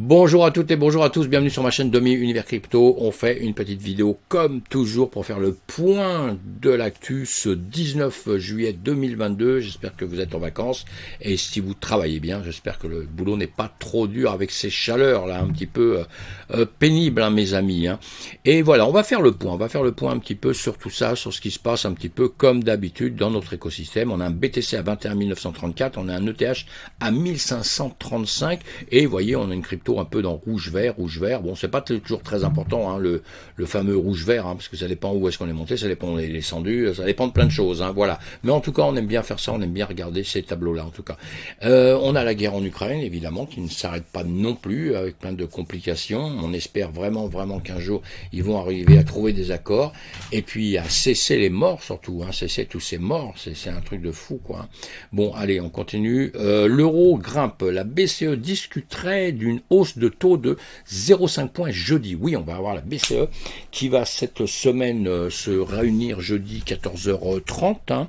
Bonjour à toutes et bonjour à tous, bienvenue sur ma chaîne Domi Univers Crypto. On fait une petite vidéo comme toujours pour faire le point de l'actu ce 19 juillet 2022. J'espère que vous êtes en vacances et si vous travaillez bien, j'espère que le boulot n'est pas trop dur avec ces chaleurs là, un petit peu pénibles hein, mes amis. Hein. Et voilà, on va faire le point un petit peu sur tout ça, sur ce qui se passe un petit peu comme d'habitude dans notre écosystème. On a un BTC à 21 934, on a un ETH à 1535 et vous voyez, on a une crypto un peu dans rouge-vert. Bon, c'est pas toujours très important, hein, le fameux rouge-vert, hein, parce que ça dépend où est-ce qu'on est monté, ça dépend où on est descendu, ça dépend de plein de choses, hein, voilà. Mais en tout cas, on aime bien faire ça, on aime bien regarder ces tableaux-là, en tout cas. On a la guerre en Ukraine, évidemment, qui ne s'arrête pas non plus, avec plein de complications. On espère vraiment qu'un jour, ils vont arriver à trouver des accords, et puis à cesser les morts, surtout, hein, cesser tous ces morts, c'est un truc de fou, quoi. Hein. Bon, allez, on continue. L'euro grimpe, la BCE discuterait d'une hausse de taux de 0,5 points jeudi. Oui, on va avoir la BCE qui va cette semaine se réunir jeudi 14h30. Hein.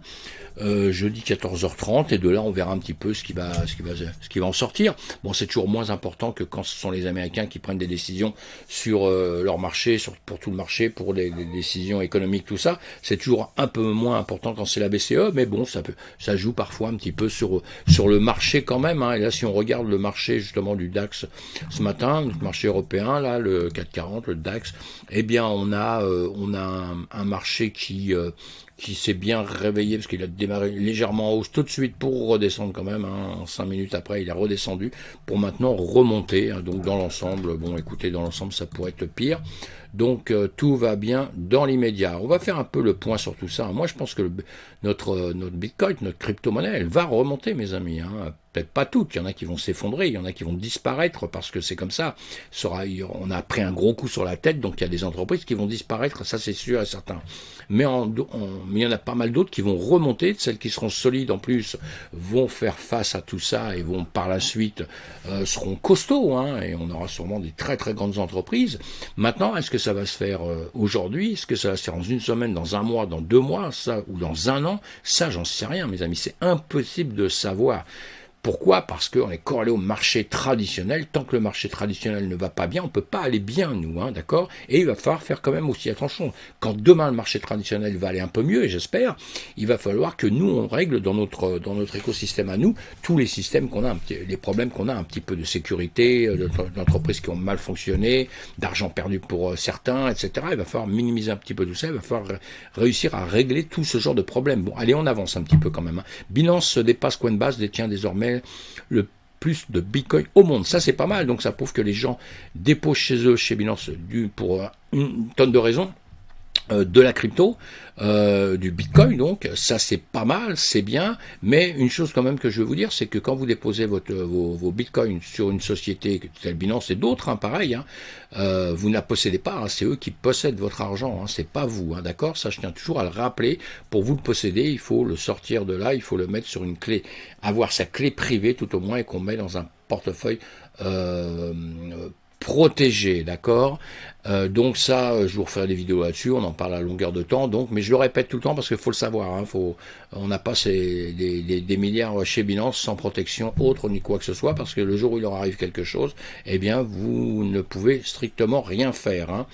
Jeudi 14h30 et de là on verra un petit peu ce qui va en sortir. Bon, c'est toujours moins important que quand ce sont les Américains qui prennent des décisions sur leur marché, pour tout le marché, pour les décisions économiques, tout ça. C'est toujours un peu moins important quand c'est la BCE, mais bon, ça joue parfois un petit peu sur le marché quand même. Hein. Et là, si on regarde le marché justement du DAX ce matin, le marché européen, là, le 440, le DAX, eh bien on a un marché qui s'est bien réveillé parce qu'il a démarré légèrement en hausse tout de suite pour redescendre quand même, hein, 5 minutes après il a redescendu pour maintenant remonter, hein, donc dans l'ensemble, bon écoutez, dans l'ensemble ça pourrait être pire, donc tout va bien dans l'immédiat. On va faire un peu le point sur tout ça. Moi je pense que notre Bitcoin, notre crypto-monnaie, elle va remonter mes amis, hein. Peut-être pas toutes, il y en a qui vont s'effondrer, il y en a qui vont disparaître parce que c'est comme ça. On a pris un gros coup sur la tête, donc il y a des entreprises qui vont disparaître, ça c'est sûr et certain. Mais il y en a pas mal d'autres qui vont remonter, celles qui seront solides en plus vont faire face à tout ça et vont par la suite seront costauds, hein, et on aura sûrement des très très grandes entreprises. Maintenant, est-ce que ça va se faire aujourd'hui? Est-ce que ça va se faire dans une semaine, dans un mois, dans 2 mois, ça, ou dans un an? Ça, j'en sais rien, mes amis, c'est impossible de savoir. Pourquoi? Parce qu'on est corrélé au marché traditionnel. Tant que le marché traditionnel ne va pas bien, on ne peut pas aller bien, nous, hein, d'accord? Et il va falloir faire quand même aussi attention. Quand demain le marché traditionnel va aller un peu mieux, et j'espère, il va falloir que nous, on règle dans notre écosystème à nous, tous les systèmes qu'on a, les problèmes qu'on a, un petit peu de sécurité, d'entreprises qui ont mal fonctionné, d'argent perdu pour certains, etc. Il va falloir minimiser un petit peu tout ça, il va falloir réussir à régler tout ce genre de problèmes. Bon, allez, on avance un petit peu quand même. Hein. Binance dépasse Coinbase, détient désormais le plus de Bitcoin au monde. Ça, c'est pas mal. Donc, ça prouve que les gens déposent chez eux, chez Binance, pour une tonne de raisons. De la crypto, du Bitcoin, donc ça c'est pas mal, c'est bien, mais une chose quand même que je veux vous dire, c'est que quand vous déposez vos Bitcoins sur une société telle Binance et d'autres, hein, pareil, hein, vous ne la possédez pas, hein, c'est eux qui possèdent votre argent, hein, c'est pas vous, hein, d'accord? Ça je tiens toujours à le rappeler, pour vous le posséder, il faut le sortir de là, il faut le mettre sur une clé, avoir sa clé privée tout au moins et qu'on met dans un portefeuille protégé, d'accord? Donc ça, je vous referai des vidéos là-dessus, on en parle à longueur de temps, donc, mais je le répète tout le temps parce qu'il faut le savoir, hein, on n'a pas des milliards chez Binance sans protection autre ni quoi que ce soit, parce que le jour où il leur arrive quelque chose, eh bien vous ne pouvez strictement rien faire. Hein.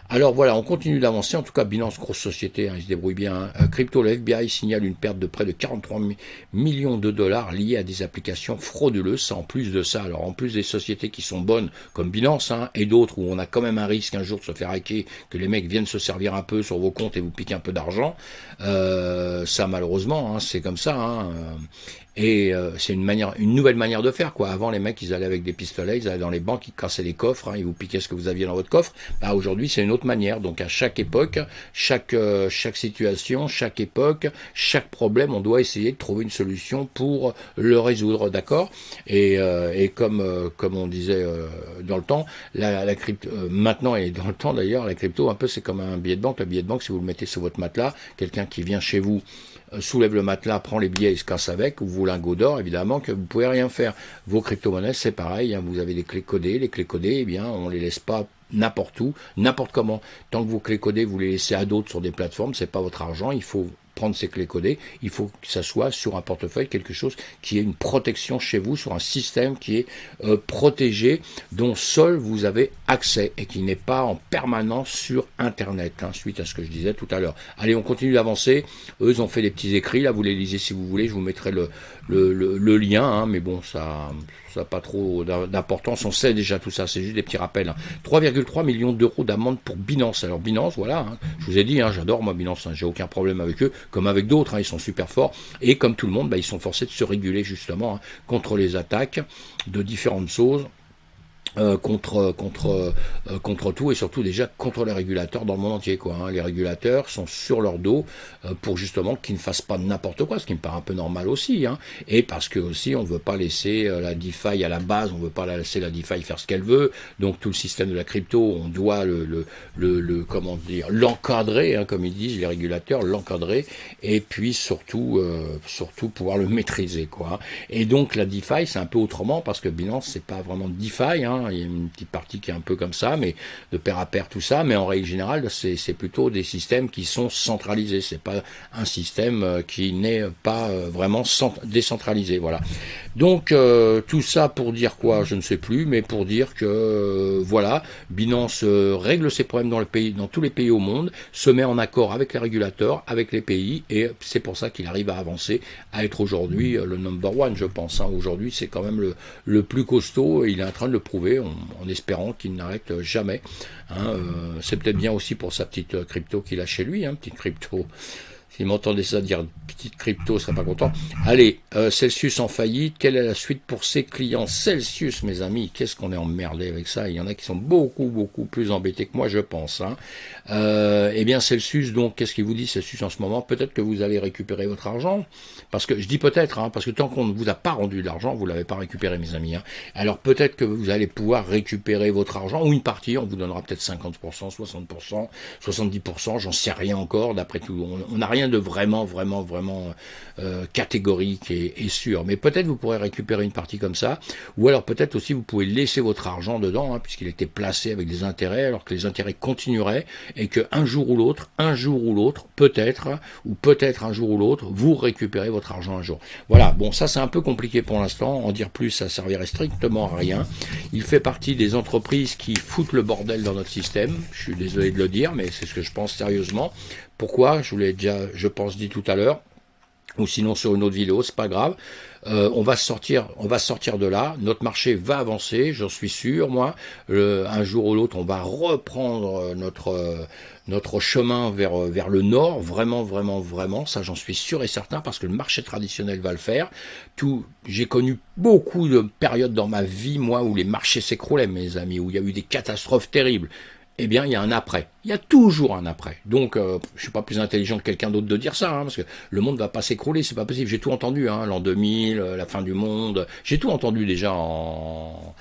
Alors voilà, on continue d'avancer, en tout cas Binance, grosse société, hein, il se débrouille bien. Hein. Crypto, le FBI signale une perte de près de 43 millions de dollars liés à des applications frauduleuses, en plus de ça, alors en plus des sociétés qui sont bonnes, comme Binance, hein, et d'autres où on a quand même un risque un jour de se faire hacker, que les mecs viennent se servir un peu sur vos comptes et vous piquer un peu d'argent, ça malheureusement, hein, c'est comme ça, hein, et c'est une nouvelle manière de faire, quoi. Avant, les mecs, ils allaient avec des pistolets, ils allaient dans les banques, ils cassaient les coffres, hein, ils vous piquaient ce que vous aviez dans votre coffre. Bah, aujourd'hui, c'est une autre manière. Donc, à chaque époque, chaque situation, chaque époque, chaque problème, on doit essayer de trouver une solution pour le résoudre, d'accord? Et comme on disait dans le temps, la crypto, maintenant et dans le temps d'ailleurs, la crypto, un peu, c'est comme un billet de banque. Le billet de banque, si vous le mettez sur votre matelas, quelqu'un qui vient chez vous soulève le matelas, prend les billets et se casse avec, ou vos lingots d'or, évidemment, que vous pouvez rien faire. Vos crypto-monnaies, c'est pareil, hein, vous avez des clés codées, les clés codées, eh bien, on les laisse pas n'importe où, n'importe comment. Tant que vos clés codées, vous les laissez à d'autres sur des plateformes, c'est pas votre argent, il faut prendre ses clés codées, il faut que ça soit sur un portefeuille, quelque chose qui ait une protection chez vous, sur un système qui est protégé, dont seul vous avez accès et qui n'est pas en permanence sur Internet, hein, suite à ce que je disais tout à l'heure. Allez, on continue d'avancer. Eux, ils ont fait des petits écrits, là, vous les lisez si vous voulez, je vous mettrai le lien, hein, mais bon, ça n'a pas trop d'importance, on sait déjà tout ça, c'est juste des petits rappels. Hein. 3,3 millions d'euros d'amende pour Binance. Alors Binance, voilà, hein, je vous ai dit, hein, j'adore moi Binance, hein, j'ai aucun problème avec eux, comme avec d'autres, hein, ils sont super forts, et comme tout le monde, bah, ils sont forcés de se réguler justement, hein, contre les attaques de différentes choses. Contre tout, et surtout déjà contre les régulateurs dans le monde entier, quoi, hein. Les régulateurs sont sur leur dos pour justement qu'ils ne fassent pas n'importe quoi, ce qui me paraît un peu normal aussi, hein. Et parce que aussi on ne veut pas laisser la DeFi à la base, on ne veut pas laisser la DeFi faire ce qu'elle veut, donc tout le système de la crypto, on doit comment dire, l'encadrer, hein, comme ils disent les régulateurs, l'encadrer, et puis surtout pouvoir le maîtriser, quoi. Et donc la DeFi c'est un peu autrement, parce que Binance c'est pas vraiment DeFi, hein. Il y a une petite partie qui est un peu comme ça, mais de pair à pair tout ça, mais en règle générale, c'est plutôt des systèmes qui sont centralisés. C'est pas un système qui n'est pas vraiment décentralisé. Voilà. Donc tout ça pour dire quoi, je ne sais plus, mais pour dire que voilà, Binance règle ses problèmes dans tous les pays au monde, se met en accord avec les régulateurs, avec les pays, et c'est pour ça qu'il arrive à avancer, à être aujourd'hui le number one, je pense. Hein. Aujourd'hui, c'est quand même le plus costaud, et il est en train de le prouver, en espérant qu'il n'arrête jamais. Hein, c'est peut-être bien aussi pour sa petite crypto qu'il a chez lui, hein, petite crypto. S'il m'entendait ça dire petite crypto, il serait pas content. Allez, Celsius en faillite, quelle est la suite pour ses clients? Celsius, mes amis, qu'est-ce qu'on est emmerdé avec ça? Il y en a qui sont beaucoup, beaucoup plus embêtés que moi, je pense. Hein. Eh bien, Celsius, donc, qu'est-ce qu'il vous dit, Celsius, en ce moment? Peut-être que vous allez récupérer votre argent, parce que, je dis peut-être, hein, parce que tant qu'on ne vous a pas rendu de l'argent, vous l'avez pas récupéré, mes amis. Hein. Alors, peut-être que vous allez pouvoir récupérer votre argent, ou une partie, on vous donnera peut-être 50%, 60%, 70%, j'en sais rien encore, d'après tout. On n'a rien de vraiment catégorique et sûr, mais peut-être vous pourrez récupérer une partie comme ça, ou alors peut-être aussi vous pouvez laisser votre argent dedans, hein, puisqu'il était placé avec des intérêts, alors que les intérêts continueraient, et que un jour ou l'autre, peut-être un jour ou l'autre, vous récupérez votre argent un jour. Voilà, bon, ça c'est un peu compliqué pour l'instant, en dire plus ça servirait strictement à rien. Il fait partie des entreprises qui foutent le bordel dans notre système, je suis désolé de le dire, mais c'est ce que je pense sérieusement. Pourquoi? Je vous l'ai déjà, je pense, dit tout à l'heure, ou sinon sur une autre vidéo, c'est pas grave. On va sortir de là. Notre marché va avancer, j'en suis sûr, moi. Un jour ou l'autre, on va reprendre notre chemin vers le nord, vraiment. Ça, j'en suis sûr et certain, parce que le marché traditionnel va le faire. J'ai connu beaucoup de périodes dans ma vie, moi, où les marchés s'écroulaient, mes amis, où il y a eu des catastrophes terribles. Eh bien, il y a un après. Il y a toujours un après. Donc, je suis pas plus intelligent que quelqu'un d'autre de dire ça, hein, parce que le monde va pas s'écrouler, c'est pas possible. J'ai tout entendu, hein, l'an 2000, la fin du monde. J'ai tout entendu déjà en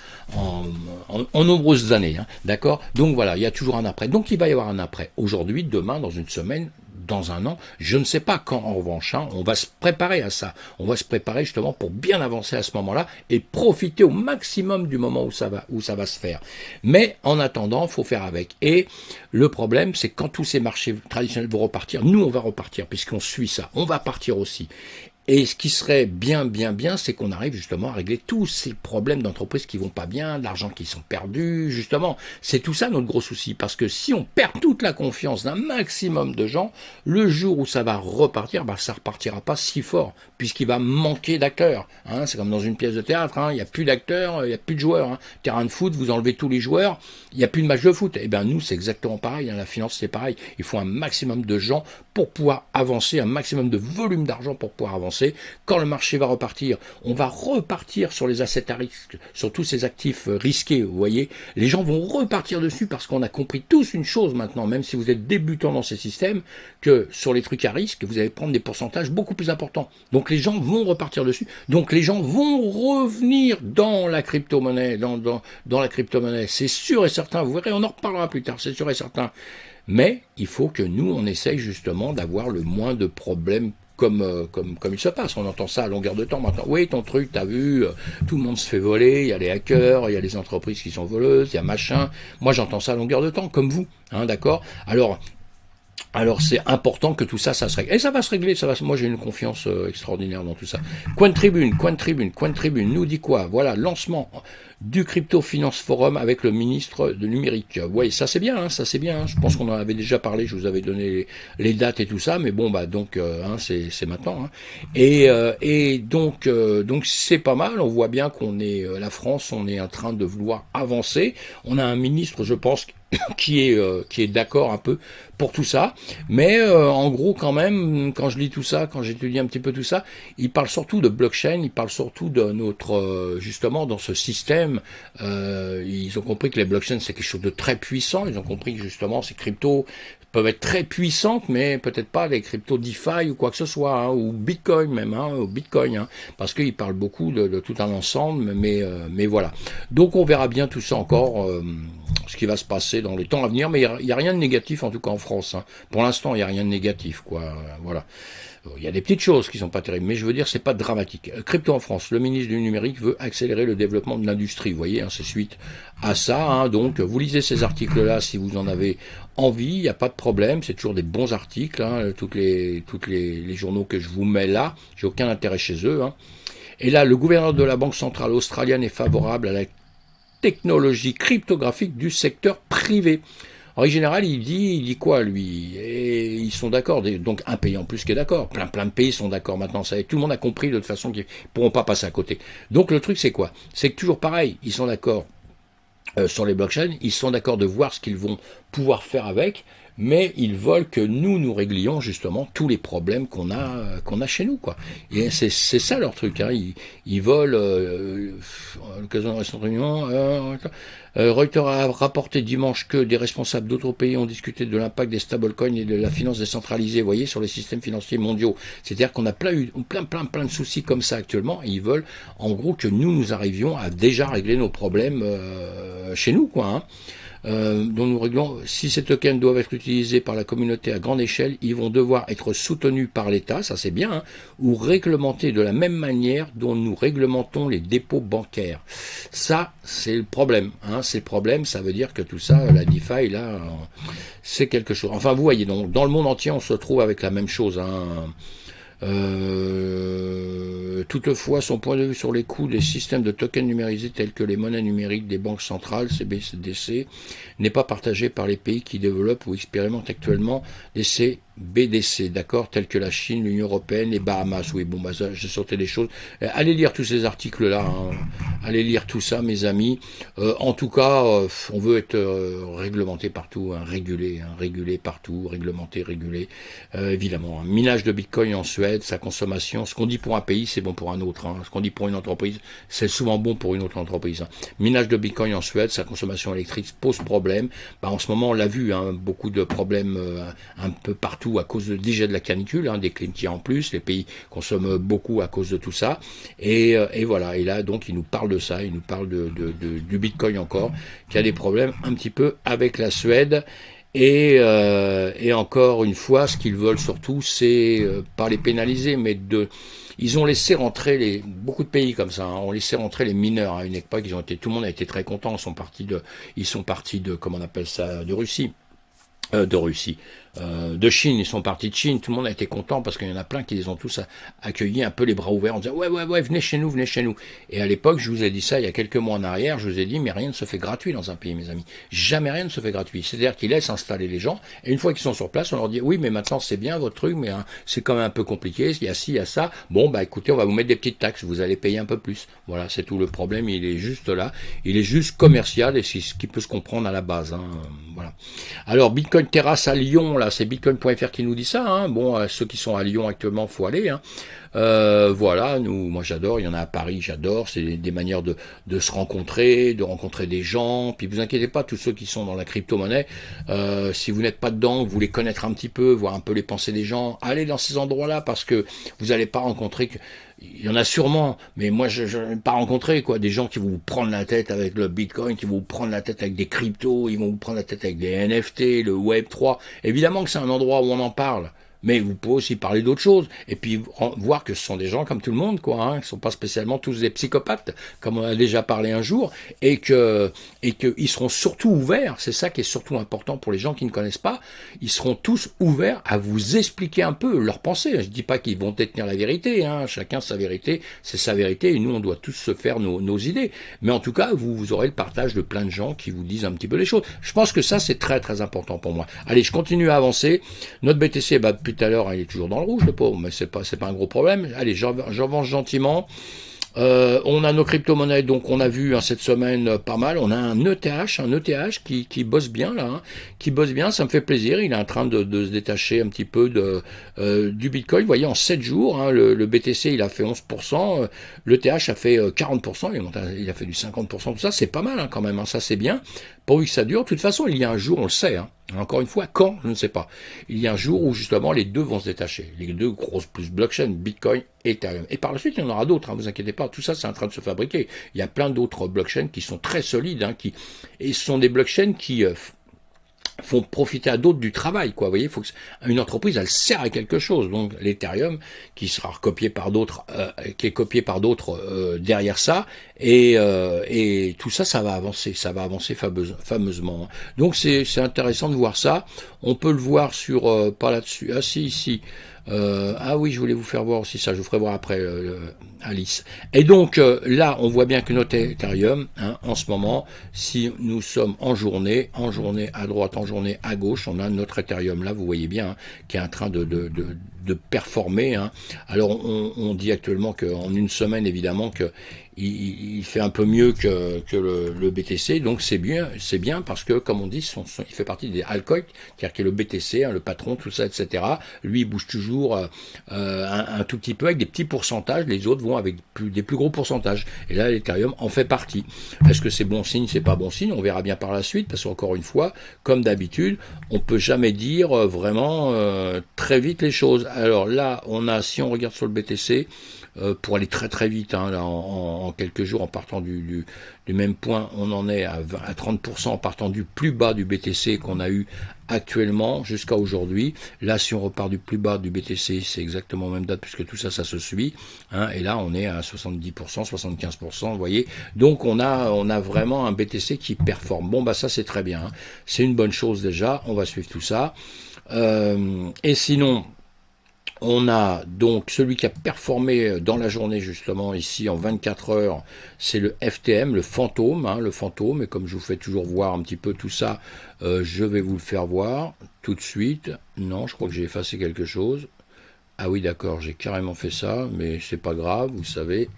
nombreuses années, hein, d'accord. Donc voilà, il y a toujours un après. Donc il va y avoir un après. Aujourd'hui, demain, dans une semaine, dans un an, je ne sais pas quand en revanche, hein, on va se préparer à ça. On va se préparer justement pour bien avancer à ce moment-là et profiter au maximum du moment où ça va se faire. Mais en attendant, faut faire avec. Et le problème, c'est quand tous ces marchés traditionnels vont repartir, nous on va repartir puisqu'on suit ça. On va partir aussi. Et ce qui serait bien, c'est qu'on arrive justement à régler tous ces problèmes d'entreprises qui vont pas bien, de l'argent qui sont perdus, justement. C'est tout ça notre gros souci, parce que si on perd toute la confiance d'un maximum de gens, le jour où ça va repartir, bah ça repartira pas si fort, puisqu'il va manquer d'acteurs. Hein, c'est comme dans une pièce de théâtre, hein, il n'y a plus d'acteurs, il n'y a plus de joueurs. Hein. Terrain de foot, vous enlevez tous les joueurs, il n'y a plus de match de foot. Et bien nous, c'est exactement pareil, hein, la finance c'est pareil. Il faut un maximum de gens pour pouvoir avancer, un maximum de volume d'argent pour pouvoir avancer. Quand le marché va repartir, on va repartir sur les assets à risque, sur tous ces actifs risqués, vous voyez. Les gens vont repartir dessus parce qu'on a compris tous une chose maintenant, même si vous êtes débutant dans ces systèmes, que sur les trucs à risque, vous allez prendre des pourcentages beaucoup plus importants. Donc les gens vont repartir dessus. Donc les gens vont revenir dans la crypto-monnaie, dans la crypto-monnaie. C'est sûr et certain, vous verrez, on en reparlera plus tard, c'est sûr et certain. Mais il faut que nous, on essaye justement d'avoir le moins de problèmes comme il se passe. On entend ça à longueur de temps maintenant. Oui, ton truc, t'as vu, tout le monde se fait voler, il y a les hackers, il y a les entreprises qui sont voleuses, il y a machin. Moi, j'entends ça à longueur de temps, comme vous, hein, d'accord. Alors, Alors c'est important que tout ça, ça se règle. Et ça va se régler, ça va. Moi j'ai une confiance extraordinaire dans tout ça. Coin de Tribune nous dit quoi? Voilà, lancement du Crypto Finance Forum avec le ministre de numérique. Oui, ça c'est bien, hein, ça c'est bien. Hein. Je pense qu'on en avait déjà parlé, je vous avais donné les dates et tout ça, mais bon bah donc hein, c'est maintenant. Hein. Et donc c'est pas mal. On voit bien qu'on est la France, on est en train de vouloir avancer. On a un ministre, je pense, qui est d'accord un peu pour tout ça, mais en gros quand même, quand je lis tout ça, quand j'étudie un petit peu tout ça, il parle surtout de blockchain, il parle surtout de notre justement dans ce système. Ils ont compris que les blockchains c'est quelque chose de très puissant. Ils ont compris que justement ces cryptos peuvent être très puissantes, mais peut-être pas les cryptos DeFi ou quoi que ce soit, hein, ou Bitcoin même, hein, ou Bitcoin, hein, parce qu'il parle beaucoup de tout un ensemble, mais voilà. Donc on verra bien tout ça encore, ce qui va se passer dans les temps à venir, mais il y a rien de négatif en tout cas en France. Hein. Pour l'instant, il y a rien de négatif, quoi. Voilà. Il y a des petites choses qui sont pas terribles, mais je veux dire, c'est pas dramatique. Crypto en France, le ministre du numérique veut accélérer le développement de l'industrie. Vous voyez, hein, c'est suite à ça. Hein, donc, vous lisez ces articles-là si vous en avez envie. Il n'y a pas de problème. C'est toujours des bons articles. Hein, toutes les journaux que je vous mets là, j'ai aucun intérêt chez eux. Hein. Et là, le gouverneur de la Banque centrale australienne est favorable à la technologie cryptographique du secteur privé. En général, il dit quoi, lui? Et ils sont d'accord. Donc, un pays en plus qui est d'accord. Plein de pays sont d'accord maintenant. Ça, tout le monde a compris de toute façon qu'ils ne pourront pas passer à côté. Donc, le truc, c'est quoi? C'est que toujours pareil, ils sont d'accord sur les blockchains. Ils sont d'accord de voir ce qu'ils vont pouvoir faire avec. Mais ils veulent que nous réglions justement tous les problèmes qu'on a chez nous, quoi. Et c'est ça leur truc. Hein. Ils veulent, à l'occasion de récente réunion, Reuters a rapporté dimanche que des responsables d'autres pays ont discuté de l'impact des stablecoins et de la finance décentralisée, vous voyez, sur les systèmes financiers mondiaux. C'est-à-dire qu'on a plein de soucis comme ça actuellement, et ils veulent, en gros, que nous arrivions à déjà régler nos problèmes chez nous, quoi. Hein. Dont nous réglons, si ces tokens doivent être utilisés par la communauté à grande échelle, ils vont devoir être soutenus par l'État, ça c'est bien, hein, ou réglementés de la même manière dont nous réglementons les dépôts bancaires. Ça, c'est le problème. Hein, c'est le problème, ça veut dire que tout ça, la DeFi, là, c'est quelque chose. Enfin, vous voyez, donc, dans le monde entier, on se trouve avec la même chose. Hein. Toutefois, son point de vue sur les coûts des systèmes de tokens numérisés tels que les monnaies numériques des banques centrales, CBDC, n'est pas partagé par les pays qui développent ou expérimentent actuellement des CBDC, d'accord, tels que la Chine, l'Union Européenne, les Bahamas. Oui, bon, bah, j'ai sorti des choses. Allez lire tous ces articles-là, hein. Allez lire tout ça, mes amis. En tout cas, on veut être réglementé partout, hein, régulé partout, réglementé, régulé, évidemment. Hein. Minage de Bitcoin en Suède, sa consommation, ce qu'on dit pour un pays, c'est bon pour un autre. Hein. Ce qu'on dit pour une entreprise, c'est souvent bon pour une autre entreprise. Hein. Minage de Bitcoin en Suède, sa consommation électrique pose problème. Bah, en ce moment, on l'a vu, hein, beaucoup de problèmes un peu partout à cause déjà de la canicule, hein, des clims qui en plus, les pays consomment beaucoup à cause de tout ça. Et voilà, et là, donc, il nous parle de ça, il nous parle du Bitcoin encore, qui a des problèmes un petit peu avec la Suède. Et encore une fois, ce qu'ils veulent surtout, c'est pas les pénaliser, mais ils ont laissé rentrer beaucoup de pays comme ça, hein, ont laissé rentrer les mineurs. À une époque, tout le monde a été très content. Ils sont partis de, comment on appelle ça, de Russie. De Chine, ils sont partis de Chine, tout le monde a été content parce qu'il y en a plein qui les ont tous accueillis un peu les bras ouverts en disant ouais, venez chez nous. Et à l'époque, je vous ai dit ça il y a quelques mois en arrière, je vous ai dit mais rien ne se fait gratuit dans un pays, mes amis. Jamais rien ne se fait gratuit. C'est-à-dire qu'ils laissent installer les gens et une fois qu'ils sont sur place, on leur dit oui mais maintenant c'est bien votre truc, mais hein, c'est quand même un peu compliqué, il y a ci, il y a ça. Bon bah écoutez, on va vous mettre des petites taxes, vous allez payer un peu plus. Voilà, c'est tout le problème, il est juste là, il est juste commercial et c'est ce qui peut se comprendre à la base. Hein. Voilà. Alors Bitcoin Terrasse à Lyon, là c'est Bitcoin.fr qui nous dit ça. Hein. Bon, ceux qui sont à Lyon actuellement, faut aller. Hein. Voilà, moi j'adore, il y en a à Paris, j'adore, c'est des manières de se rencontrer, de rencontrer des gens, puis vous inquiétez pas, tous ceux qui sont dans la crypto-monnaie, si vous n'êtes pas dedans, vous voulez connaître un petit peu, voir un peu les pensées des gens, allez dans ces endroits-là, parce que vous n'allez pas rencontrer il y en a sûrement, mais moi je n'ai pas rencontré des gens qui vont vous prendre la tête avec le Bitcoin, qui vont vous prendre la tête avec des cryptos, ils vont vous prendre la tête avec des NFT, le Web 3. Évidemment que c'est un endroit où on en parle. mais vous pouvez aussi parler d'autres choses, et puis voir que ce sont des gens comme tout le monde, quoi, hein, qui ne sont pas spécialement tous des psychopathes, comme on a déjà parlé un jour, et qu'ils seront surtout ouverts, c'est ça qui est surtout important pour les gens qui ne connaissent pas, ils seront tous ouverts à vous expliquer un peu leurs pensées. Je ne dis pas qu'ils vont détenir la vérité, hein, chacun sa vérité, c'est sa vérité, et nous on doit tous se faire nos idées, mais en tout cas vous aurez le partage de plein de gens qui vous disent un petit peu les choses. Je pense que ça c'est très très important pour moi. Allez, je continue à avancer. Notre BTC, depuis tout à l'heure, il est toujours dans le rouge, le pauvre, mais c'est pas un gros problème. Allez, j'avance gentiment. On a nos crypto-monnaies, donc on a vu cette semaine pas mal. On a un ETH qui bosse bien là, hein, qui bosse bien. Ça me fait plaisir. Il est en train de se détacher un petit peu du Bitcoin. Vous voyez, en 7 jours, hein, le BTC il a fait 11%, l'ETH a fait 40%, il a fait du 50%. Tout ça, c'est pas mal hein, quand même. Hein, ça c'est bien. Pourvu que ça dure. De toute façon, il y a un jour, on le sait. Hein, encore une fois, quand, je ne sais pas. Il y a un jour où justement les deux vont se détacher. Les deux grosses plus blockchain, Bitcoin et Ethereum. Et par la suite, il y en aura d'autres, hein, vous inquiétez pas. Tout ça, c'est en train de se fabriquer. Il y a plein d'autres blockchains qui sont très solides, hein, et ce sont des blockchains qui font profiter à d'autres du travail, quoi. Vous voyez, faut que une entreprise, elle sert à quelque chose. Donc l'Ethereum, qui sera recopié par d'autres, qui est copié par d'autres derrière ça, et tout ça, ça va avancer fameusement. Donc c'est intéressant de voir ça. On peut le voir sur pas là-dessus. Ah si, ici. Ah oui, je voulais vous faire voir aussi ça, je vous ferai voir après Alice. Et donc là, on voit bien que notre Ethereum, hein, en ce moment, si nous sommes en journée à droite, en journée à gauche, on a notre Ethereum là, vous voyez bien, hein, qui est en train de performer. Hein. Alors on dit actuellement qu'en une semaine, évidemment, que il fait un peu mieux que le BTC, donc c'est bien parce que, comme on dit, il fait partie des altcoins, c'est-à-dire qu'il est le BTC, hein, le patron, tout ça, etc. Lui, il bouge toujours un tout petit peu avec des petits pourcentages, les autres vont avec des plus gros pourcentages. Et là, l'Ethereum en fait partie. Est-ce que c'est bon signe, c'est pas bon signe? On verra bien par la suite, parce qu'encore une fois, comme d'habitude, on peut jamais dire vraiment très vite les choses. Alors là, si on regarde sur le BTC, pour aller très très vite, hein, là, en quelques jours, en partant du même point, on en est à 30% en partant du plus bas du BTC qu'on a eu actuellement jusqu'à aujourd'hui. Là, si on repart du plus bas du BTC, c'est exactement la même date puisque tout ça, ça se suit. Hein, et là, on est à 70%, 75%, vous voyez. Donc, on a vraiment un BTC qui performe. Bon, ça, c'est très bien. Hein. C'est une bonne chose déjà. On va suivre tout ça. Et sinon, on a donc celui qui a performé dans la journée justement ici en 24 heures, c'est le FTM, le fantôme, hein, le fantôme, et comme je vous fais toujours voir un petit peu tout ça, je vais vous le faire voir tout de suite. Non, je crois que j'ai effacé quelque chose. Ah oui d'accord, j'ai carrément fait ça, mais c'est pas grave, vous savez,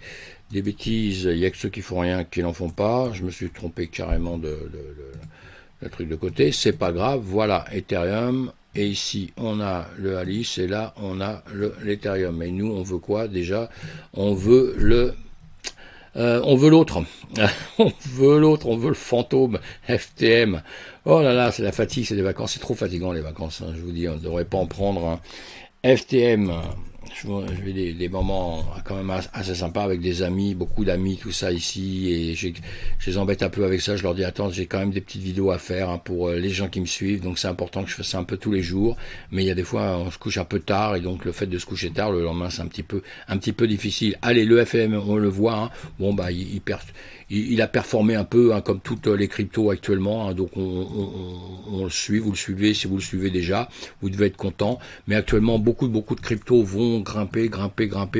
des bêtises, il n'y a que ceux qui font rien qui n'en font pas, je me suis trompé carrément le truc de côté, c'est pas grave, voilà, Ethereum. Et ici, on a le Alice, et là, on a l'Ethereum. Et nous, on veut quoi déjà? On veut l'autre. On veut l'autre, on veut le fantôme FTM. Oh là là, c'est la fatigue, c'est les vacances. C'est trop fatigant, les vacances. Hein, je vous dis, on ne devrait pas en prendre un FTM. Je vais des moments quand même assez sympas avec des amis, beaucoup d'amis, tout ça ici, et je les embête un peu avec ça. Je leur dis attends, j'ai quand même des petites vidéos à faire hein, pour les gens qui me suivent, donc c'est important que je fasse ça un peu tous les jours. Mais il y a des fois on se couche un peu tard, et donc le fait de se coucher tard le lendemain c'est un petit peu difficile. Allez, le FM on le voit, hein, bon il a performé un peu hein, comme toutes les cryptos actuellement, hein, donc on le suit, vous le suivez, si vous le suivez déjà, vous devez être content. Mais actuellement beaucoup de cryptos vont grimper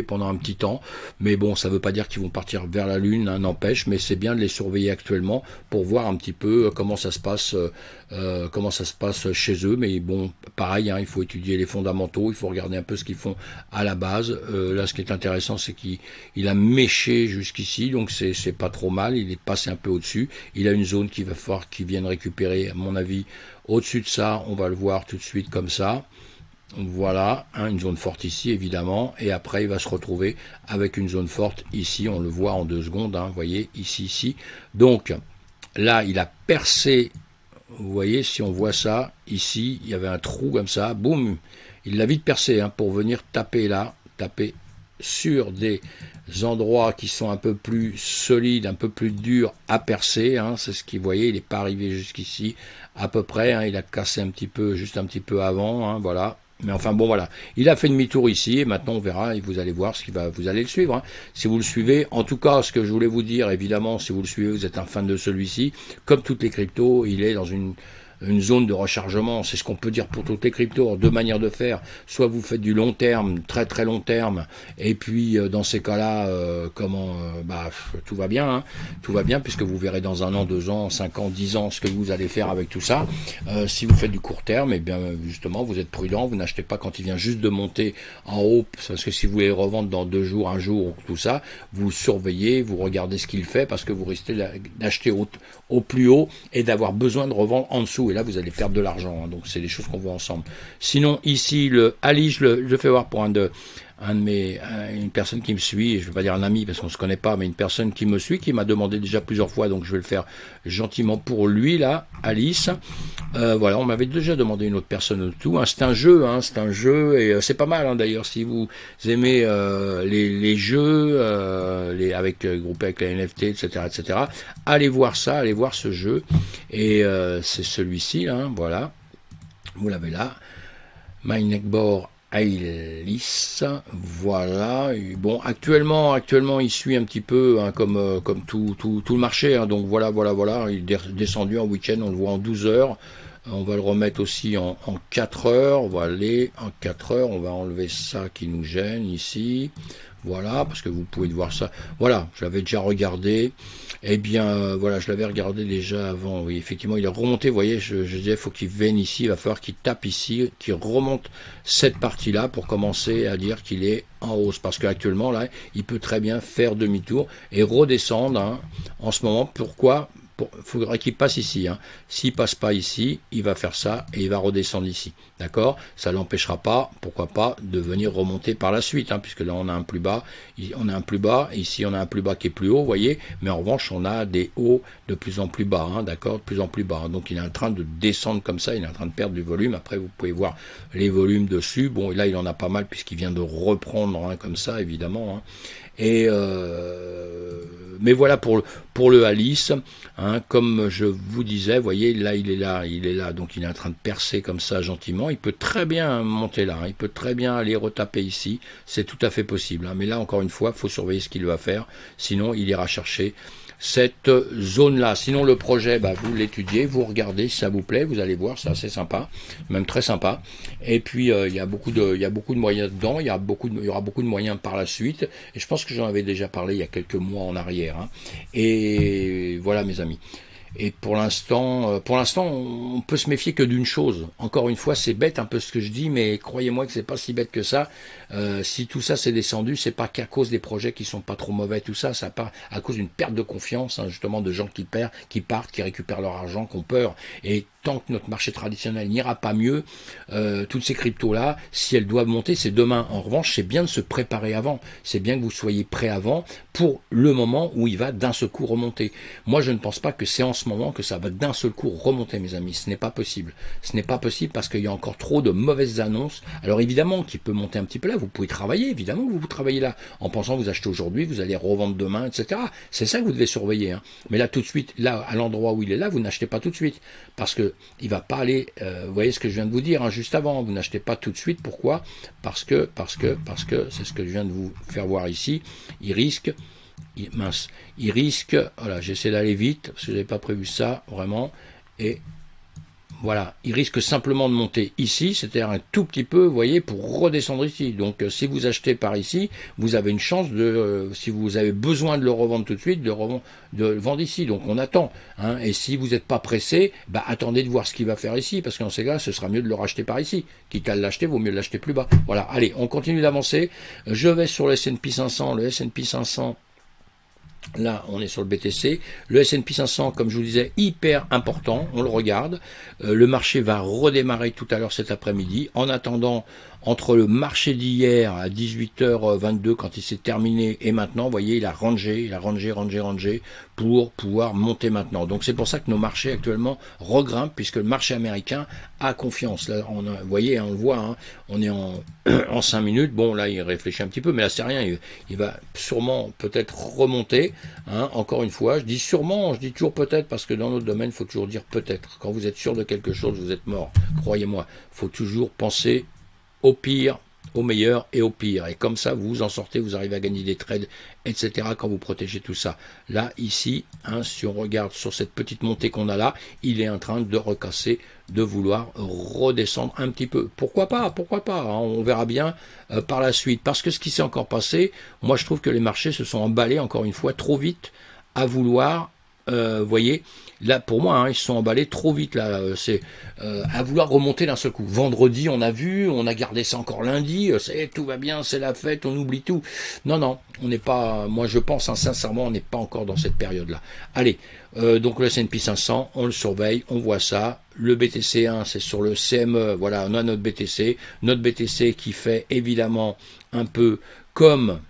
pendant un petit temps, mais bon ça veut pas dire qu'ils vont partir vers la lune, hein, n'empêche, mais c'est bien de les surveiller actuellement pour voir un petit peu comment ça se passe chez eux. Mais bon pareil, hein, il faut étudier les fondamentaux, il faut regarder un peu ce qu'ils font à la base. Là ce qui est intéressant c'est qu'il a méché jusqu'ici, donc c'est pas trop mal, il est passé un peu au-dessus, il a une zone qu'il va falloir qu'il vienne récupérer à mon avis au-dessus de ça, on va le voir tout de suite comme ça. Voilà, hein, une zone forte ici évidemment, et après il va se retrouver avec une zone forte ici, on le voit en 2 secondes, hein, vous voyez, ici. Donc là il a percé, vous voyez, si on voit ça, ici, il y avait un trou comme ça, boum, il l'a vite percé hein, pour venir taper là, taper sur des endroits qui sont un peu plus solides, un peu plus durs à percer, hein, c'est ce qu'il voyait, il n'est pas arrivé jusqu'ici à peu près, hein, il a cassé un petit peu, juste un petit peu avant, hein, voilà, Mais enfin bon voilà, il a fait demi-tour ici et maintenant on verra et vous allez voir ce qui va, vous allez le suivre. Hein. Si vous le suivez, en tout cas ce que je voulais vous dire, évidemment, si vous le suivez, vous êtes un fan de celui-ci. Comme toutes les cryptos, il est dans une zone de rechargement, c'est ce qu'on peut dire pour toutes les cryptos, deux manières de faire, soit vous faites du long terme, très très long terme, et puis dans ces cas-là, tout va bien, hein, tout va bien, puisque vous verrez dans 1 an, 2 ans, 5 ans, 10 ans ce que vous allez faire avec tout ça. Si vous faites du court terme, et bien justement, vous êtes prudent, vous n'achetez pas quand il vient juste de monter en haut, parce que si vous voulez revendre dans 2 jours, 1 jour, tout ça, vous surveillez, vous regardez ce qu'il fait, parce que vous risquez d'acheter au plus haut et d'avoir besoin de revendre en dessous. Et là, vous allez perdre de l'argent. Hein. Donc, c'est des choses qu'on voit ensemble. Sinon, ici, le Ali, je le fais voir pour une personne qui me suit, je ne vais pas dire un ami parce qu'on ne se connaît pas, mais une personne qui me suit, qui m'a demandé déjà plusieurs fois, donc je vais le faire gentiment pour lui, là, Alice. Voilà, on m'avait déjà demandé une autre personne tout. Hein. C'est un jeu, et c'est pas mal, hein, d'ailleurs, si vous aimez les jeux, groupés avec la NFT, etc., allez voir ça, allez voir ce jeu. Et c'est celui-ci, hein, voilà. Vous l'avez là. My Neckboard Alice, voilà. Et bon, actuellement, il suit un petit peu hein, comme tout le marché. Hein, donc voilà. Il est descendu en week-end, on le voit en 12 heures. On va le remettre aussi en 4 heures. On va aller en 4 heures. On va enlever ça qui nous gêne ici. Voilà, parce que vous pouvez voir ça. Voilà, je l'avais déjà regardé. Eh bien, voilà, je l'avais regardé déjà avant. Oui, effectivement, il est remonté. Vous voyez, je disais, il faut qu'il vienne ici. Il va falloir qu'il tape ici, qu'il remonte cette partie-là pour commencer à dire qu'il est en hausse. Parce qu'actuellement, là, il peut très bien faire demi-tour et redescendre hein, en ce moment. Pourquoi ? Il faudrait qu'il passe ici. Hein. S'il passe pas ici, il va faire ça et il va redescendre ici. D'accord ? Ça l'empêchera pas, pourquoi pas, de venir remonter par la suite, hein, puisque là on a un plus bas, ici on a un plus bas qui est plus haut, vous voyez, mais en revanche on a des hauts de plus en plus bas, hein, d'accord, de plus en plus bas. Hein. Donc il est en train de descendre comme ça, il est en train de perdre du volume. Après vous pouvez voir les volumes dessus. Bon, là il en a pas mal puisqu'il vient de reprendre hein, comme ça, évidemment. Hein. Et mais voilà pour le Alice, hein, comme je vous disais, vous voyez, là, il est là, donc il est en train de percer comme ça gentiment. Il peut très bien monter là, hein, il peut très bien aller retaper ici, c'est tout à fait possible. Hein, mais là, encore une fois, il faut surveiller ce qu'il va faire, sinon il ira chercher cette zone-là. Sinon, le projet, vous l'étudiez, vous regardez si ça vous plaît, vous allez voir, c'est assez sympa, même très sympa. Et puis, il y a beaucoup de moyens dedans, il y aura beaucoup de moyens par la suite. Et je pense que j'en avais déjà parlé il y a quelques mois en arrière. Hein. Et voilà, mes amis. Et pour l'instant, on peut se méfier que d'une chose. Encore une fois, c'est bête un peu ce que je dis, mais croyez-moi que c'est pas si bête que ça. Si tout ça s'est descendu, c'est pas qu'à cause des projets qui sont pas trop mauvais, tout ça, ça part à cause d'une perte de confiance, hein, justement, de gens qui partent, qui récupèrent leur argent, qui ont peur. Et tant que notre marché traditionnel n'ira pas mieux, toutes ces cryptos-là, si elles doivent monter, c'est demain. En revanche, c'est bien de se préparer avant. C'est bien que vous soyez prêt avant pour le moment où il va d'un seul coup remonter. Moi, je ne pense pas que c'est en ce moment que ça va d'un seul coup remonter, mes amis. Ce n'est pas possible. Ce n'est pas possible parce qu'il y a encore trop de mauvaises annonces. Alors évidemment qu'il peut monter un petit peu là. Vous pouvez travailler, évidemment que vous travaillez là. En pensant que vous achetez aujourd'hui, vous allez revendre demain, etc. C'est ça que vous devez surveiller. Hein. Mais là, tout de suite, là, à l'endroit où il est là, vous n'achetez pas tout de suite. Parce que il va pas aller, vous voyez ce que je viens de vous dire hein, juste avant, vous n'achetez pas tout de suite, pourquoi ? Parce que c'est ce que je viens de vous faire voir ici, il risque, voilà, j'essaie d'aller vite, parce que je n'avais pas prévu ça, vraiment, et voilà, il risque simplement de monter ici, c'est-à-dire un tout petit peu, vous voyez, pour redescendre ici. Donc, si vous achetez par ici, vous avez une chance de, si vous avez besoin de le revendre tout de suite, de le vendre ici. Donc, on attend. Hein. Et si vous n'êtes pas pressé, attendez de voir ce qu'il va faire ici, parce qu'en ces cas, ce sera mieux de le racheter par ici. Quitte à l'acheter, vaut mieux l'acheter plus bas. Voilà, allez, on continue d'avancer. Je vais sur le S&P 500. Le S&P 500. Là, on est sur le BTC. Le S&P 500, comme je vous disais, hyper important. On le regarde. Le marché va redémarrer tout à l'heure cet après-midi. En attendant, entre le marché d'hier à 18h22, quand il s'est terminé, et maintenant, vous voyez, il a rangé pour pouvoir monter maintenant. Donc, c'est pour ça que nos marchés actuellement regrimpent, puisque le marché américain a confiance. Là, vous voyez, on le voit, hein, on est en 5 minutes. Bon, là, il réfléchit un petit peu, mais là, c'est rien. Il va sûrement peut-être remonter. Hein, encore une fois, je dis sûrement, je dis toujours peut-être, parce que dans notre domaine, il faut toujours dire peut-être. Quand vous êtes sûr de quelque chose, vous êtes mort. Croyez-moi, il faut toujours penser au pire, au meilleur et au pire. Et comme ça, vous en sortez, vous arrivez à gagner des trades, etc. quand vous protégez tout ça. Là, ici, hein, si on regarde sur cette petite montée qu'on a là, il est en train de recasser, de vouloir redescendre un petit peu. Pourquoi pas hein, on verra bien par la suite. Parce que ce qui s'est encore passé, moi je trouve que les marchés se sont emballés encore une fois trop vite à vouloir, voyez, là pour moi, hein, ils se sont emballés trop vite là. C'est à vouloir remonter d'un seul coup. Vendredi, on a vu, on a gardé ça encore lundi. Tout va bien, c'est la fête, on oublie tout. Non, non, on n'est pas. Moi, je pense, hein, sincèrement, on n'est pas encore dans cette période-là. Allez, donc le S&P 500, on le surveille, on voit ça. Le BTC1, c'est sur le CME. Voilà, on a notre BTC qui fait évidemment un peu comme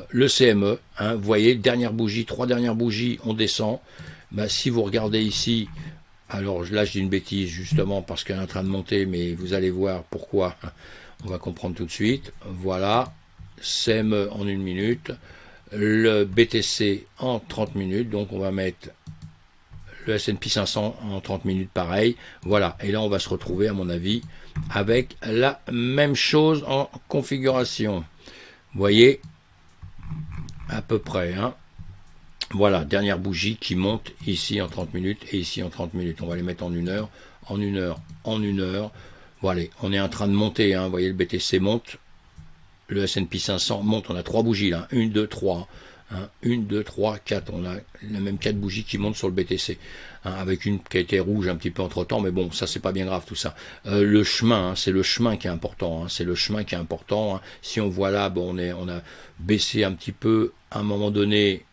le CME, hein, vous voyez, dernière bougie, 3 dernières bougies, on descend. Ben, si vous regardez ici, alors là je dis une bêtise justement parce qu'elle est en train de monter, mais vous allez voir pourquoi, on va comprendre tout de suite. Voilà, CME en 1 minute, le BTC en 30 minutes, donc on va mettre le S&P 500 en 30 minutes pareil, voilà, et là on va se retrouver à mon avis avec la même chose en configuration. Vous voyez, à peu près, hein. Voilà, dernière bougie qui monte ici en 30 minutes et ici en 30 minutes. On va les mettre en 1 heure, en 1 heure, en 1 heure. Voilà, on est en train de monter, hein. Vous voyez, le BTC monte, le S&P 500 monte. On a 3 bougies là, 1, 2, 3. Hein. 1, 2, 3, 4. On a la même 4 bougies qui montent sur le BTC. Hein, avec une qui a été rouge un petit peu entre temps, mais bon, ça c'est pas bien grave tout ça. Le chemin, hein, c'est le chemin qui est important. Hein, c'est le chemin qui est important. Hein. Si on voit là, bon, on a baissé un petit peu à un moment donné.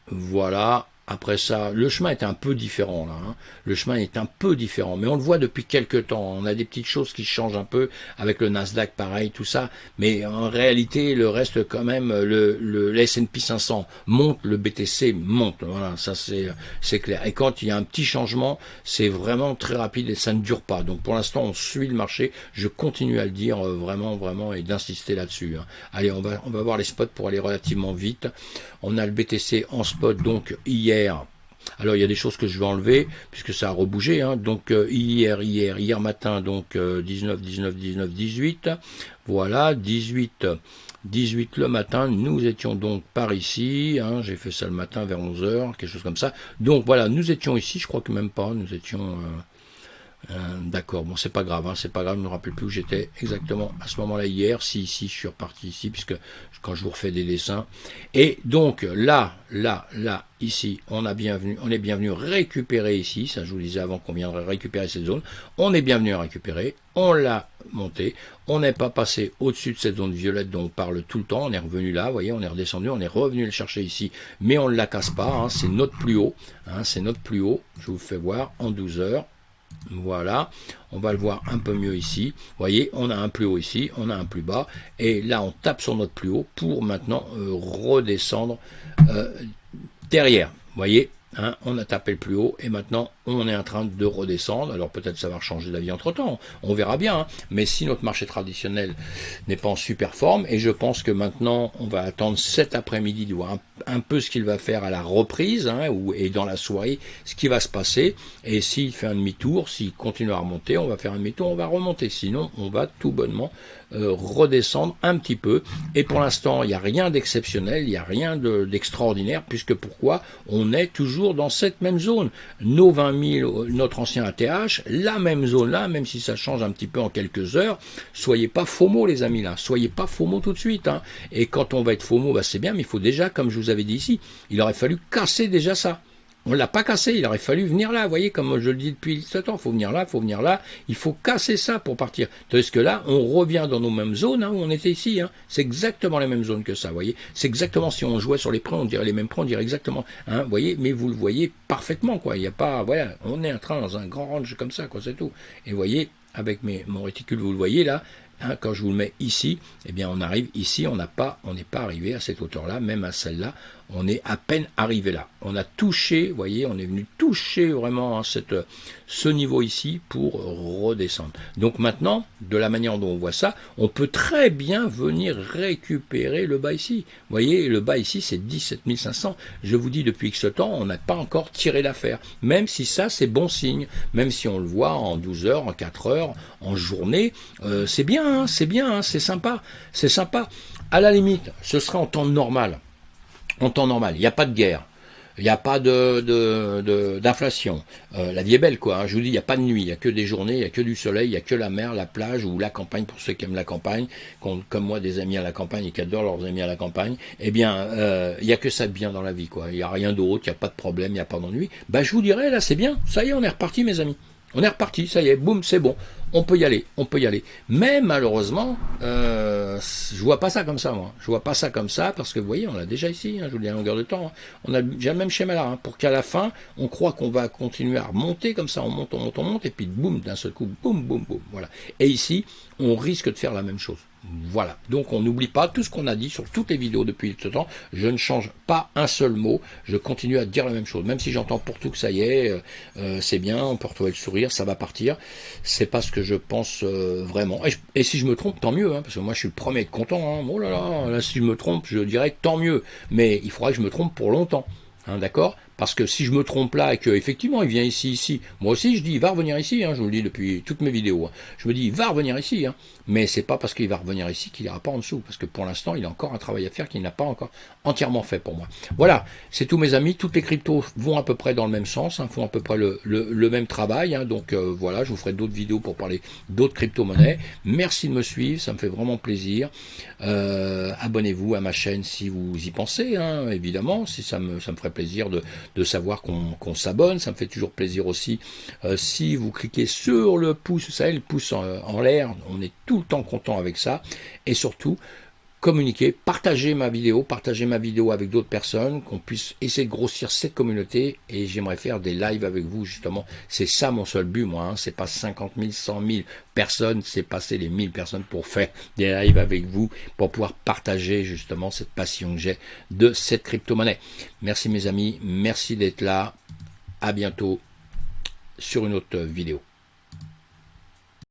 Voilà, après ça, le chemin est un peu différent là, hein. Le chemin est un peu différent, mais on le voit depuis quelques temps, on a des petites choses qui changent un peu, avec le Nasdaq pareil, tout ça, mais en réalité, le reste quand même, le S&P 500 monte, le BTC monte, voilà, ça c'est clair. Et quand il y a un petit changement, c'est vraiment très rapide et ça ne dure pas. Donc pour l'instant, on suit le marché, je continue à le dire vraiment et d'insister là-dessus. Hein. Allez, on va voir les spots pour aller relativement vite. On a le BTC en spot, donc hier. Alors il y a des choses que je vais enlever puisque ça a rebougé. Hein. Donc hier matin, donc 19, 18. Voilà, 18 le matin. Nous étions donc par ici. Hein. J'ai fait ça le matin vers 11h, quelque chose comme ça. Donc voilà, nous étions ici. Je crois que même pas. Nous étions. D'accord, bon c'est pas grave, hein, c'est pas grave, je ne me rappelle plus où j'étais exactement à ce moment-là hier, si ici je suis reparti ici, puisque quand je vous refais des dessins, et donc là, ici, on est bienvenu récupérer ici, ça je vous disais avant qu'on viendrait récupérer cette zone, on est bienvenu à récupérer, on l'a monté, on n'est pas passé au-dessus de cette zone violette dont on parle tout le temps, on est revenu là, vous voyez, on est redescendu, on est revenu le chercher ici, mais on ne la casse pas, hein, c'est notre plus haut, hein, c'est notre plus haut, je vous fais voir en 12 heures. Voilà, on va le voir un peu mieux ici. Vous voyez, on a un plus haut ici, on a un plus bas. Et là, on tape sur notre plus haut pour maintenant redescendre derrière. Vous voyez, hein, on a tapé le plus haut et maintenant on est en train de redescendre. Alors peut-être ça va changer d'avis entre temps, on verra bien. Hein. Mais si notre marché traditionnel n'est pas en super forme, et je pense que maintenant on va attendre cet après-midi de voir un peu ce qu'il va faire à la reprise, hein, et dans la soirée, ce qui va se passer. Et s'il fait un demi-tour, s'il continue à remonter, on va faire un demi-tour, on va remonter. Sinon, on va tout bonnement redescendre un petit peu. Et pour l'instant, il n'y a rien d'exceptionnel, il n'y a rien d'extraordinaire, puisque pourquoi? On est toujours dans cette même zone. Nos 20 000, notre ancien ATH, la même zone là, même si ça change un petit peu en quelques heures. Soyez pas FOMO les amis là, soyez pas FOMO tout de suite. Hein. Et quand on va être FOMO, bah, c'est bien, mais il faut déjà, comme je vous avais dit ici, il aurait fallu casser déjà ça. On ne l'a pas cassé, il aurait fallu venir là, vous voyez, comme je le dis depuis ce temps, il faut venir là, il faut casser ça pour partir. Tandis que là, on revient dans nos mêmes zones, hein, où on était ici, hein. C'est exactement les mêmes zones que ça, vous voyez. C'est exactement, si on jouait sur les prix, on dirait les mêmes prix, on dirait exactement, hein, vous voyez, mais vous le voyez parfaitement, quoi. Il n'y a pas, voilà, on est en train dans un grand range comme ça, quoi, c'est tout. Et vous voyez, avec mon réticule, vous le voyez là, hein, quand je vous le mets ici, eh bien on arrive ici, on n'est pas arrivé à cette hauteur-là, même à celle-là, On est à peine arrivé là. On a touché, vous voyez, on est venu toucher vraiment hein, ce niveau ici pour redescendre. Donc maintenant, de la manière dont on voit ça, on peut très bien venir récupérer le bas ici. Vous voyez, le bas ici, c'est 17 500. Je vous dis depuis X temps, on n'a pas encore tiré l'affaire. Même si ça, c'est bon signe. Même si on le voit en 12 heures, en 4 heures, en journée, c'est bien, c'est sympa. C'est sympa. À la limite, ce sera en temps normal. En temps normal, il n'y a pas de guerre, il n'y a pas d'inflation. La vie est belle, quoi. Hein. Je vous dis, il n'y a pas de nuit, il n'y a que des journées, il n'y a que du soleil, il n'y a que la mer, la plage ou la campagne pour ceux qui aiment la campagne, qui ont, comme moi, des amis à la campagne et qui adorent leurs amis à la campagne. Eh bien, il n'y a que ça de bien dans la vie, quoi. Il n'y a rien d'autre, il n'y a pas de problème, il n'y a pas d'ennui. Ben, je vous dirais, là, c'est bien. Ça y est, on est reparti, mes amis. On est reparti, ça y est, boum, c'est bon. On peut y aller, on peut y aller. Mais malheureusement, je vois pas ça comme ça, moi. Je vois pas ça comme ça parce que vous voyez, on l'a déjà ici. Hein, je vous le dis à longueur de temps. Hein. On a déjà le même schéma là, hein, pour qu'à la fin, on croit qu'on va continuer à remonter comme ça. On monte, on monte, on monte, et puis boum, d'un seul coup, boum, boum, boum. Voilà. Et ici, on risque de faire la même chose. Voilà. Donc on n'oublie pas tout ce qu'on a dit sur toutes les vidéos depuis ce temps. Je ne change pas un seul mot. Je continue à dire la même chose. Même si j'entends pour tout que ça y est, c'est bien, on peut retrouver le sourire, ça va partir. C'est pas ce que je pense vraiment. Et si je me trompe, tant mieux, hein, parce que moi je suis le premier à être content. Hein. Oh là là, si je me trompe, je dirais tant mieux. Mais il faudra que je me trompe pour longtemps. Hein, d'accord? Parce que si je me trompe là et que effectivement il vient ici, moi aussi je dis il va revenir ici, hein, je vous le dis depuis toutes mes vidéos. Hein. Je me dis il va revenir ici, hein, mais c'est pas parce qu'il va revenir ici qu'il ira pas en dessous, parce que pour l'instant il a encore un travail à faire qu'il n'a pas encore entièrement fait pour moi. Voilà, c'est tout mes amis, toutes les cryptos vont à peu près dans le même sens, hein, font à peu près le même travail, hein, donc voilà, je vous ferai d'autres vidéos pour parler d'autres crypto-monnaies. Merci de me suivre, ça me fait vraiment plaisir. Abonnez-vous à ma chaîne si vous y pensez, hein, évidemment, si ça me ferait plaisir de savoir qu'on s'abonne, ça me fait toujours plaisir aussi. Si vous cliquez sur le pouce, vous savez, le pouce en l'air, on est tout le temps content avec ça. Et surtout, communiquer, partager ma vidéo avec d'autres personnes, qu'on puisse essayer de grossir cette communauté, et j'aimerais faire des lives avec vous, justement. C'est ça mon seul but, moi, hein. C'est pas 50 000, 100 000 personnes, c'est passer les 1000 personnes pour faire des lives avec vous, pour pouvoir partager, justement, cette passion que j'ai de cette crypto-monnaie. Merci mes amis, merci d'être là, à bientôt sur une autre vidéo.